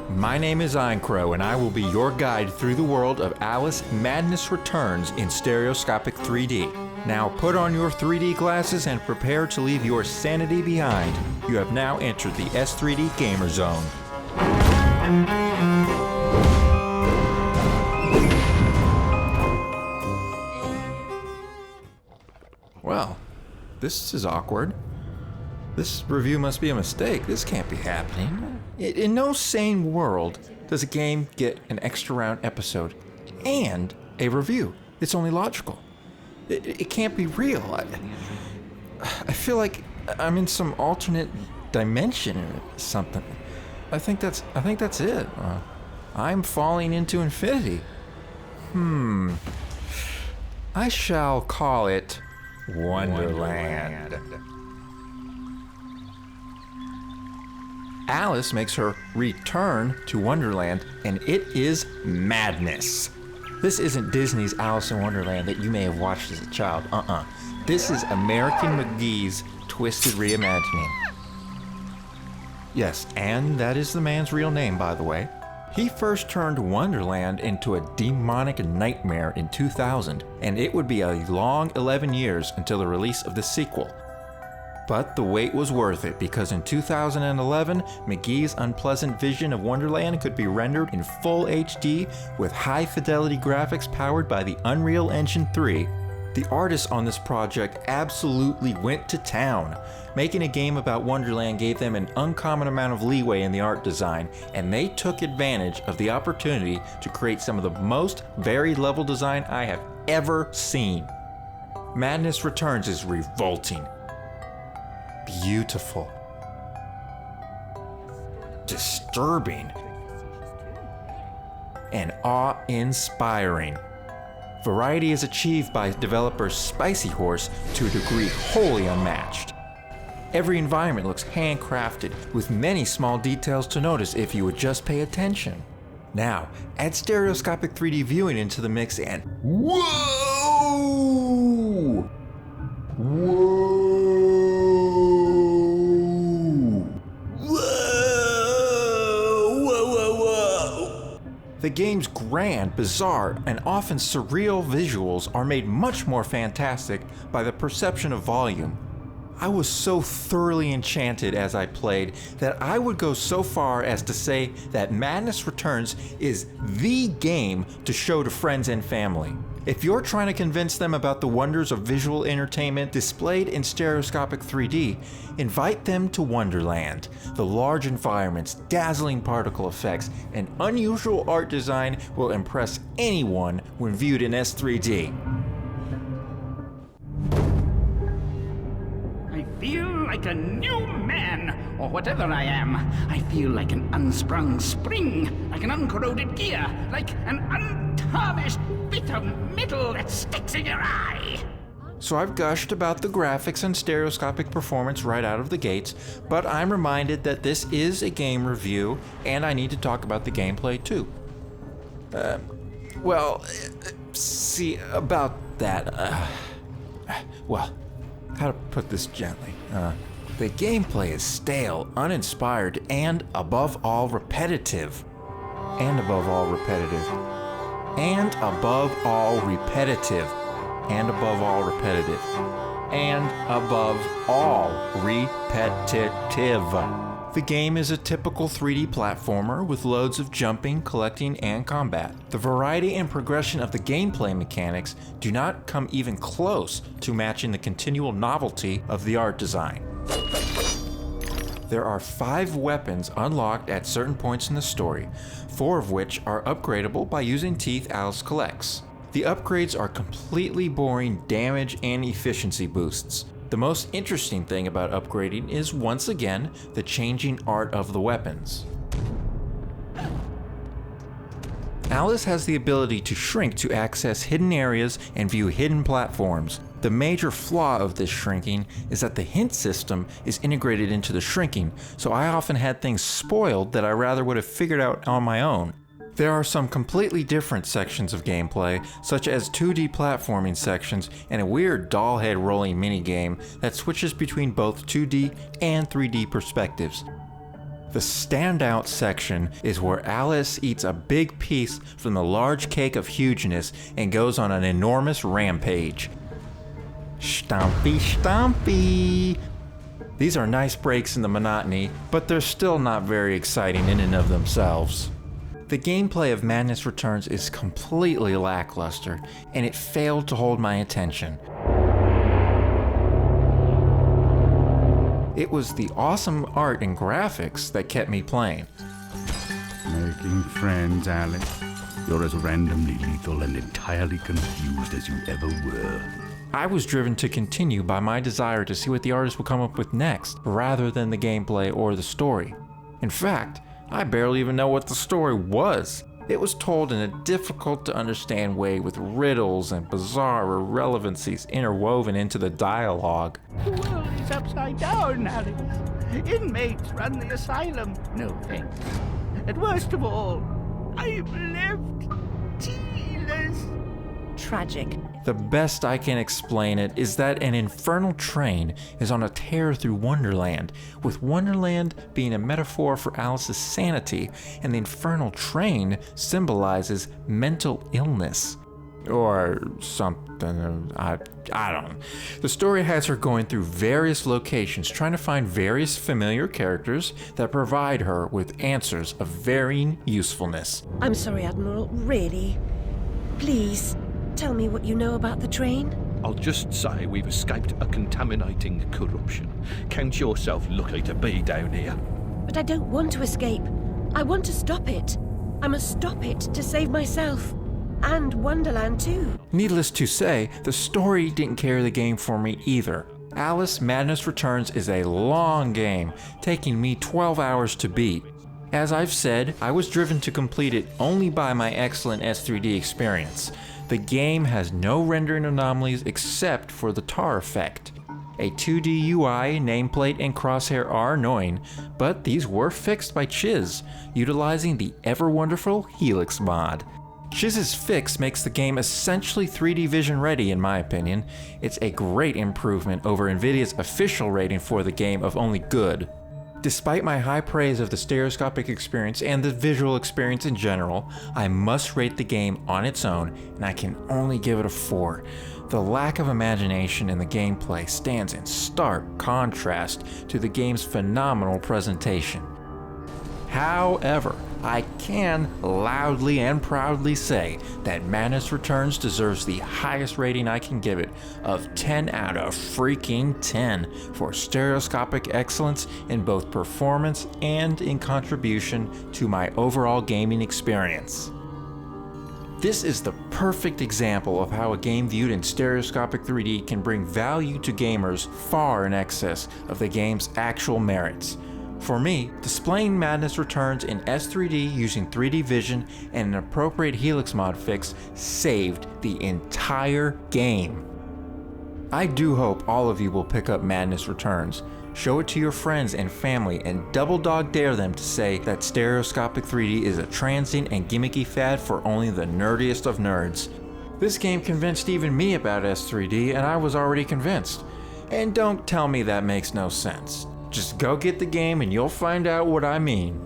My name is Eincrou, and I will be your guide through the world of Alice Madness Returns in Stereoscopic 3D. Now put on your 3D glasses and prepare to leave your sanity behind. You have now entered the S3DGamerZone. Well, this is awkward. This review must be a mistake. This can't be happening. In no sane world does a game get an extra round episode and a review. It's only logical. It can't be real. I feel like I'm in some alternate dimension or something. I think that's it. I'm falling into infinity. I shall call it Wonderland. Alice makes her return to Wonderland, and it is madness. This isn't Disney's Alice in Wonderland that you may have watched as a child. This is American McGee's twisted reimagining. Yes, and that is the man's real name, by the way. He first turned Wonderland into a demonic nightmare in 2000, and it would be a long 11 years until the release of the sequel. But the wait was worth it, because in 2011, McGee's unpleasant vision of Wonderland could be rendered in full HD with high-fidelity graphics powered by the Unreal Engine 3. The artists on this project absolutely went to town. Making a game about Wonderland gave them an uncommon amount of leeway in the art design, and they took advantage of the opportunity to create some of the most varied level design I have ever seen. Madness Returns is revolting, beautiful, disturbing, and awe-inspiring. Variety is achieved by developer Spicy Horse to a degree wholly unmatched. Every environment looks handcrafted, with many small details to notice if you would just pay attention. Now, add stereoscopic 3D viewing into the mix and whoa! The game's grand, bizarre, and often surreal visuals are made much more fantastic by the perception of volume. I was so thoroughly enchanted as I played that I would go so far as to say that Madness Returns is the game to show to friends and family. If you're trying to convince them about the wonders of visual entertainment displayed in stereoscopic 3D, invite them to Wonderland. The large environments, dazzling particle effects, and unusual art design will impress anyone when viewed in S3D. I feel like a new man, or whatever I am. I feel like an unsprung spring, like an uncorroded gear, like an untarnished bit of metal that sticks in your eye. So I've gushed about the graphics and stereoscopic performance right out of the gates, but I'm reminded that this is a game review, and I need to talk about the gameplay too. See, about that, well, how to put this gently? The gameplay is stale, uninspired, and above all repetitive. And above all repetitive. And above all repetitive. And above all repetitive. And above all repetitive. The game is a typical 3D platformer with loads of jumping, collecting, and combat. The variety and progression of the gameplay mechanics do not come even close to matching the continual novelty of the art design. There are 5 weapons unlocked at certain points in the story, 4 of which are upgradable by using teeth Alice collects. The upgrades are completely boring damage and efficiency boosts. The most interesting thing about upgrading is, once again, the changing art of the weapons. Alice has the ability to shrink to access hidden areas and view hidden platforms. The major flaw of this shrinking is that the hint system is integrated into the shrinking, so I often had things spoiled that I rather would have figured out on my own. There are some completely different sections of gameplay, such as 2D platforming sections and a weird doll head rolling minigame that switches between both 2D and 3D perspectives. The standout section is where Alice eats a big piece from the large cake of hugeness and goes on an enormous rampage. Stompy, stompy! These are nice breaks in the monotony, but they're still not very exciting in and of themselves. The gameplay of Madness Returns is completely lackluster, and it failed to hold my attention. It was the awesome art and graphics that kept me playing. Making friends, Alice. You're as randomly lethal and entirely confused as you ever were. I was driven to continue by my desire to see what the artist would come up with next, rather than the gameplay or the story. In fact, I barely even know what the story was. It was told in a difficult to understand way with riddles and bizarre irrelevancies interwoven into the dialogue. The world is upside down, Alice. Inmates run the asylum. No thanks. And worst of all, I'm left tealess. Tragic. The best I can explain it is that an infernal train is on a tear through Wonderland, with Wonderland being a metaphor for Alice's sanity, and the infernal train symbolizes mental illness. Or something, I don't know. The story has her going through various locations, trying to find various familiar characters that provide her with answers of varying usefulness. I'm sorry, Admiral, really. Please, tell me what you know about the train. I'll just say we've escaped a contaminating corruption. Count yourself lucky to be down here. But I don't want to escape. I want to stop it. I must stop it to save myself. And Wonderland too. Needless to say, the story didn't carry the game for me either. Alice Madness Returns is a long game, taking me 12 hours to beat. As I've said, I was driven to complete it only by my excellent S3D experience. The game has no rendering anomalies except for the tar effect. A 2D UI, nameplate, and crosshair are annoying, but these were fixed by Chiz, utilizing the ever-wonderful Helix mod. Chiz's fix makes the game essentially 3D vision ready in my opinion. It's a great improvement over Nvidia's official rating for the game of only good. Despite my high praise of the stereoscopic experience and the visual experience in general, I must rate the game on its own, and I can only give it a 4. The lack of imagination in the gameplay stands in stark contrast to the game's phenomenal presentation. However, I can loudly and proudly say that Madness Returns deserves the highest rating I can give it of 10 out of freaking 10 for stereoscopic excellence in both performance and in contribution to my overall gaming experience. This is the perfect example of how a game viewed in stereoscopic 3D can bring value to gamers far in excess of the game's actual merits. For me, displaying Madness Returns in S3D using 3D vision and an appropriate Helix mod fix saved the entire game. I do hope all of you will pick up Madness Returns, show it to your friends and family, and double dog dare them to say that stereoscopic 3D is a transient and gimmicky fad for only the nerdiest of nerds. This game convinced even me about S3D, and I was already convinced. And don't tell me that makes no sense. Just go get the game and you'll find out what I mean.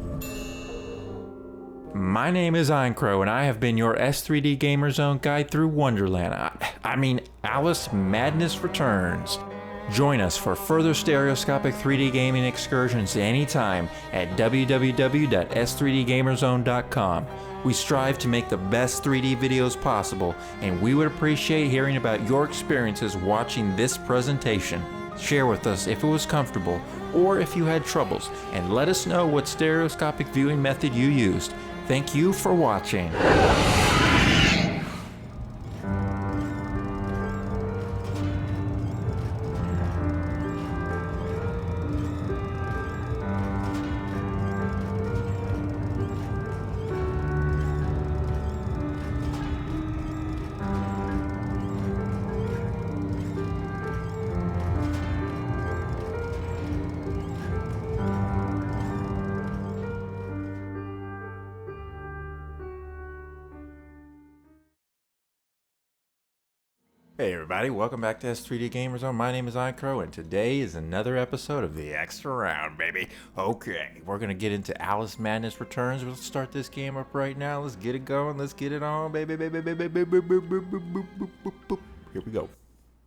My name is Eincrou, and I have been your S3DGamerZone guide through Wonderland. I mean, Alice Madness Returns. Join us for further stereoscopic 3D gaming excursions anytime at www.s3dgamerzone.com. We strive to make the best 3D videos possible, and we would appreciate hearing about your experiences watching this presentation. Share with us if it was comfortable or if you had troubles, and let us know what stereoscopic viewing method you used. Thank you for watching. Hey everybody, welcome back to S3DGamerZone. My name is Eincrou, and today is another episode of the Extra Round, baby. Okay, we're gonna get into Alice Madness Returns. Let's start this game up right now. Let's get it going. Let's get it on, baby. Here we go.